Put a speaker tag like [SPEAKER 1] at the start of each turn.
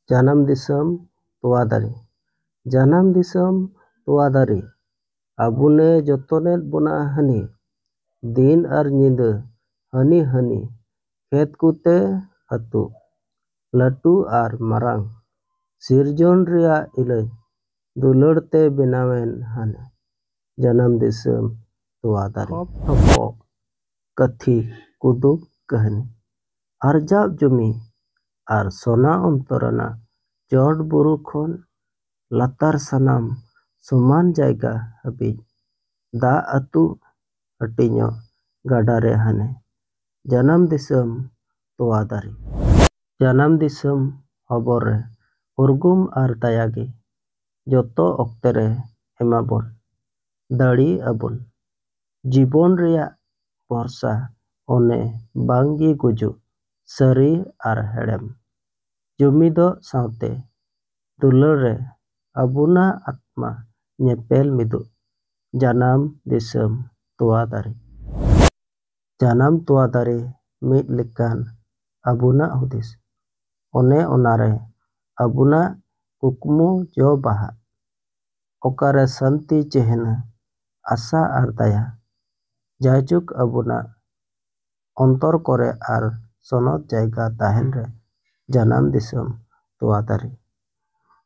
[SPEAKER 1] ᱡᱟᱱᱟᱢ ᱫᱤᱥᱚᱢ ᱛᱚᱣᱟ ᱫᱟᱨᱮ᱾ ᱡᱟᱱᱟᱢ ᱫᱤᱥᱚᱢ ᱛᱚᱣᱟ ᱫᱟᱨᱮ ᱟᱵᱩᱱᱮ ᱡᱚᱛᱚᱱᱮᱫ ᱵᱚᱱᱟ ᱦᱟᱹᱱᱤ ᱫᱤᱱ ᱟᱨ ᱧᱤᱫᱟᱹ ᱦᱟᱹᱱᱤ ᱠᱷᱮᱛ ᱠᱚᱛᱮ ᱟᱹᱛᱩ ᱞᱟᱹᱴᱩ ᱟᱨ ᱢᱟᱨᱟᱝ ᱥᱤᱨᱡᱚᱱ ᱨᱮᱭᱟᱜ ᱤᱞᱟᱹᱭ ᱫᱩᱞᱟᱹᱲ ᱛᱮ ᱵᱮᱱᱟᱣᱮᱱ ᱦᱟᱱᱮ ᱡᱟᱱᱟᱢ ᱫᱤᱥᱚᱢ ᱛᱚᱣᱟ ᱫᱟᱨᱮ᱾ ᱦᱚᱯᱚᱜ ᱠᱟᱹᱛᱷᱤ ᱠᱩᱫᱩᱢ ᱠᱟᱹᱦᱱᱤ ᱟᱨᱡᱟᱣ ᱡᱚᱢᱤ ᱟᱨ ᱥᱳᱱᱟ ᱚᱱᱛᱚᱨᱟᱱᱟᱜ ᱪᱚᱴ ᱵᱩᱨᱩ ᱠᱷᱚᱱ ᱞᱟᱛᱟᱨ ᱥᱟᱱᱟᱢ ᱥᱚᱢᱟᱱ ᱡᱟᱭᱜᱟ ᱦᱟᱹᱵᱤᱡ ᱫᱟᱜ ᱟᱹᱛᱩ ᱦᱟᱹᱴᱤᱧᱚᱜ ᱜᱟᱰᱟᱨᱮ ᱦᱟᱱᱮ ᱡᱟᱱᱟᱢ ᱫᱤᱥᱚᱢ ᱛᱚᱣᱟ ᱫᱟᱨᱮ᱾ ᱡᱟᱱᱟᱢ ᱫᱤᱥᱚᱢ ᱦᱚᱵᱚᱨ ᱨᱮ ᱩᱨᱜᱩᱢ ᱟᱨ ᱫᱟᱭᱟᱜᱮ ᱡᱚᱛᱚ ᱚᱠᱛᱮ ᱨᱮ ᱮᱢᱟᱵᱚᱱ ᱫᱟᱲᱤ ᱟᱵᱚᱱ ᱡᱤᱵᱚᱱ ᱨᱮᱭᱟᱜ ᱵᱷᱚᱨᱥᱟ ᱚᱱᱮ ᱵᱟᱝᱜᱮ ᱜᱩᱡᱩᱜ ᱥᱟᱹᱨᱤ ᱟᱨ ᱦᱮᱲᱮᱢ ᱡᱩᱢᱤᱫᱚᱜ ᱥᱟᱶᱛᱮ ᱫᱩᱞᱟᱹᱲ ᱨᱮ ᱟᱵᱩᱱᱟᱜ ᱟᱛᱢᱟ ᱧᱮᱯᱮᱞ ᱢᱤᱫᱚᱜ ᱡᱟᱱᱟᱢ ᱫᱤᱥᱚᱢ ᱛᱚᱣᱟ ᱫᱟᱨᱮ᱾ ᱡᱟᱱᱟᱢ ᱛᱚᱣᱟ ᱫᱟᱨᱮ ᱢᱤᱫ ᱞᱮᱠᱟᱱ ᱟᱵᱩᱱᱟᱜ ᱦᱩᱫᱤᱥ ᱚᱱᱮ ᱚᱱᱟᱨᱮ ᱟᱵᱩᱱᱟᱜ ᱠᱩᱠᱢᱩ ᱡᱚ ᱵᱟᱦᱟ ᱚᱠᱟᱨᱮ ᱥᱟᱱᱛᱤ ᱪᱮᱦᱱᱟ ᱟᱥᱟ ᱟᱨ ᱫᱟᱭᱟ ᱡᱟᱭᱡᱩᱜᱽ ᱟᱵᱩᱱᱟᱜ ᱚᱱᱛᱚᱨ ᱠᱚᱨᱮ ᱟᱨ ᱥᱚᱱᱚᱛ ᱡᱟᱭᱜᱟ ᱛᱟᱦᱮᱱ ᱨᱮ ᱡᱟᱱᱟᱢ ᱫᱤᱥᱚᱢ ᱛᱚᱣᱟ ᱫᱟᱨᱮ।